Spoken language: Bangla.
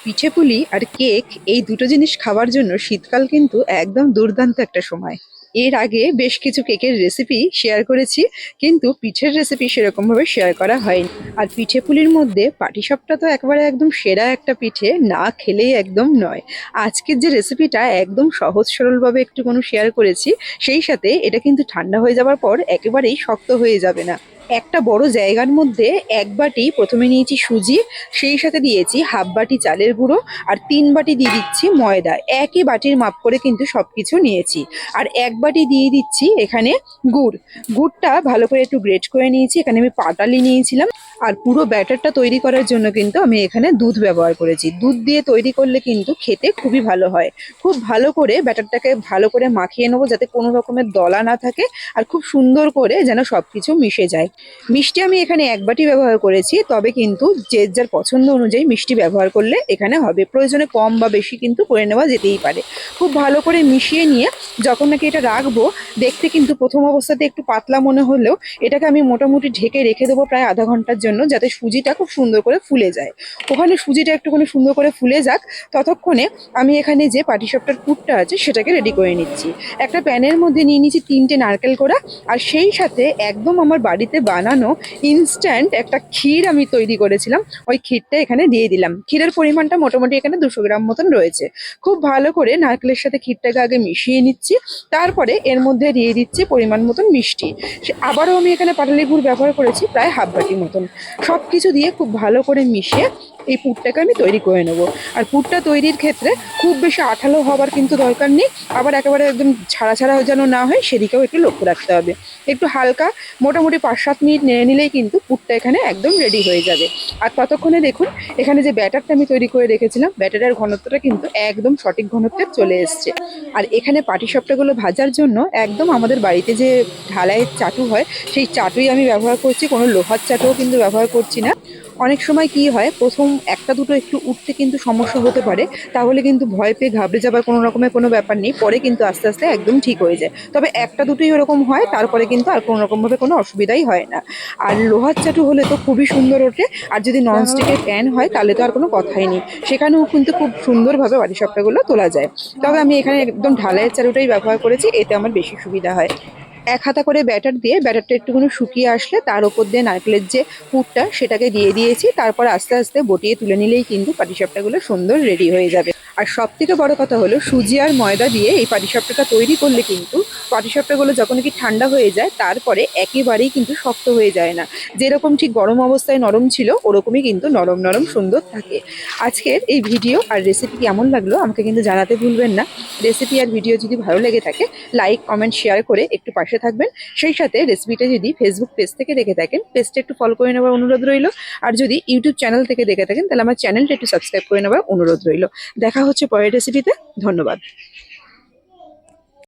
পিঠে পুলি আর কেক এই দুটো জিনিস খাওয়ার জন্য শীতকাল কিন্তু একদম দুর্দান্ত একটা সময়। এর আগে বেশ কিছু কেকের রেসিপি শেয়ার করেছি, কিন্তু পিঠের রেসিপি সেরকম ভাবে শেয়ার করা হয়নি। আর পিঠে পুলির মধ্যে পাটিসাপটা তো একেবারে একদম সেরা একটা পিঠে, না খেলেই একদম নয়। আজকের যে রেসিপিটা একদম সহজ সরল ভাবে একটু কোনো শেয়ার করেছি, সেই সাথে এটা কিন্তু ঠান্ডা হয়ে যাওয়ার পর একেবারেই শক্ত হয়ে যাবে না। একটা বড় জায়গার মধ্যে এক বাটি প্রথমে নিয়েছি সুজি, সেই সাথে দিয়েছি হাফ বাটি চালের গুঁড়ো, আর 3 বাটি দিয়ে দিচ্ছি ময়দা। একই বাটির মাপ করে কিন্তু সবকিছু নিয়েছি। আর এক বাটি দিয়ে দিচ্ছি এখানে গুড়। গুড়টা ভালো করে একটু গ্রেট করে নিয়েছি, এখানে আমি পাটালি নিয়েছিলাম। আর পুরো ব্যাটারটা তৈরি করার জন্য কিন্তু আমি এখানে দুধ ব্যবহার করেছি। দুধ দিয়ে তৈরি করলে কিন্তু খেতে খুবই ভালো হয়। খুব ভালো করে ব্যাটারটাকে ভালো করে মাখিয়ে নেবো, যাতে কোনো রকমের দলা না থাকে, আর খুব সুন্দর করে যেন সবকিছু মিশে যায়। মিষ্টি আমি এখানে এক বাটি ব্যবহার করেছি, তবে কিন্তু যে যার পছন্দ অনুযায়ী মিষ্টি ব্যবহার করলে এখানে হবে, প্রয়োজনে কম বা বেশি কিন্তু করে নেওয়া যেতেই পারে। খুব ভালো করে মিশিয়ে নিয়ে যখন নাকি এটা রাখবো, দেখতে কিন্তু প্রথম অবস্থাতে একটু পাতলা মনে হলেও এটাকে আমি মোটামুটি ঢেকে রেখে দেবো প্রায় আধা ঘন্টার জন্য, যাতে সুজিটা খুব সুন্দর করে ফুলে যায়। ওখানে সুজিটা একটুখানি সুন্দর করে ফুলে যাক, ততক্ষণে আমি এখানে যে পাটিসাপটার পুরটা আছে সেটাকে রেডি করে নিচ্ছি। একটা প্যানের মধ্যে নিয়ে নিচ্ছি 3টে নারকেল কোড়া, আর সেই সাথে একদম আমার বাড়িতে বানানো ইনস্ট্যান্ট একটা ক্ষীর আমি তৈরি করেছিলাম, ওই ক্ষীরটা এখানে দিয়ে দিলাম। ক্ষীরের পরিমাণটা মোটামুটি এখানে 200 গ্রাম মতন রয়েছে। খুব ভালো করে নারকেলের সাথে ক্ষীরটাকে আগে মিশিয়ে নিচ্ছি, তারপরে এর মধ্যে দিয়ে দিচ্ছি পরিমাণ মতন মিষ্টি। আবারও আমি এখানে পাটালি গুড় ব্যবহার করেছি প্রায় হাফ বাটি মতন। সব কিছু দিয়ে খুব ভালো করে মিশিয়ে এই পুরটাকে আমি তৈরি করে নেব। আর পুরটা তৈরির ক্ষেত্রে খুব বেশি আঠালো হবার কিন্তু দরকার নেই, আবার একেবারে একদম ছাড়া ছাড়া যেন না হয় সেদিকেও একটু লক্ষ্য রাখতে হবে। একটু হালকা মোটামুটি 5-7 মিনিট নেড়ে নিলেই কিন্তু পুরটা এখানে একদম রেডি হয়ে যাবে। আর ততক্ষণে দেখুন এখানে যে ব্যাটারটা আমি তৈরি করে রেখেছিলাম, ব্যাটারের ঘনত্বটা কিন্তু একদম সঠিক ঘনত্বে চলে এসছে। আর এখানে পাটিসাপটাগুলো ভাজার জন্য একদম আমাদের বাড়িতে যে ঢালাইয়ের চাটু হয়, সেই চাটুই আমি ব্যবহার করছি, কোনো লোহার চাটুও কিন্তু ব্যবহার করছি না। অনেক সময় কি হয়, প্রথম একটা দুটো একটু উঠতে কিন্তু সমস্যা হতে পারে, তাহলে কিন্তু ভয় পেয়ে ঘাবড়ে যাবার কোনো রকমের কোনো ব্যাপার নেই, পরে কিন্তু আস্তে আস্তে একদম ঠিক হয়ে যায়। তবে একটা দুটোই ওরকম হয়, তারপরে কিন্তু আর কোনো রকমভাবে কোনো অসুবিধাই হয় না। আর লোহার চাটু হলে তো খুবই সুন্দর ওঠে, আর যদি ননস্টিকের প্যান হয় তাহলে তো আর কোনো কথাই নেই, সেখানেও কিন্তু খুব সুন্দরভাবে পাটিসাপটাগুলো তোলা যায়। তবে আমি এখানে একদম ঢালাইয়ের চাটুটাই ব্যবহার করেছি, এতে আমার বেশি সুবিধা হয়। এক হাতা করে ব্যাটার দিয়ে ব্যাটারটা একটুখানি শুকিয়ে আসলে তার উপর দিয়ে নারকেলের যে পুরটা সেটাকে দিয়ে দিয়েছি, তারপর আস্তে আস্তে বটিয়ে তুলে নিলেই কিন্তু পাটিসাপটাগুলো সুন্দর রেডি হয়ে যাবে। আর সব থেকে বড় কথা হলো, সুজি আর ময়দা দিয়ে এই পাটিসাপটাটা তৈরি করলে কিন্তু পাটিসাপটাগুলো যখন কি ঠান্ডা হয়ে যায় তারপরে একেবারেই কিন্তু শক্ত হয়ে যায় না। যেরকম ঠিক গরম অবস্থায় নরম ছিল ওরকমই কিন্তু নরম নরম সুন্দর থাকে। আজকের এই ভিডিও আর রেসিপি কেমন লাগলো আমাকে কিন্তু জানাতে ভুলবেন না। রেসিপি আর ভিডিও যদি ভালো লেগে থাকে, লাইক কমেন্ট শেয়ার করে একটু পাশে থাকবেন। সেই সাথে রেসিপিটা যদি ফেসবুক পেজ থেকে দেখে থাকেন, পেজটা একটু ফলো করে নেওয়ার অনুরোধ রইল। আর যদি ইউটিউব চ্যানেল থেকে দেখে থাকেন, তাহলে আমার চ্যানেলটা একটু সাবস্ক্রাইব করে নেওয়ার অনুরোধ রইল। দেখা হচ্ছে পরের রেসিপিতে। ধন্যবাদ।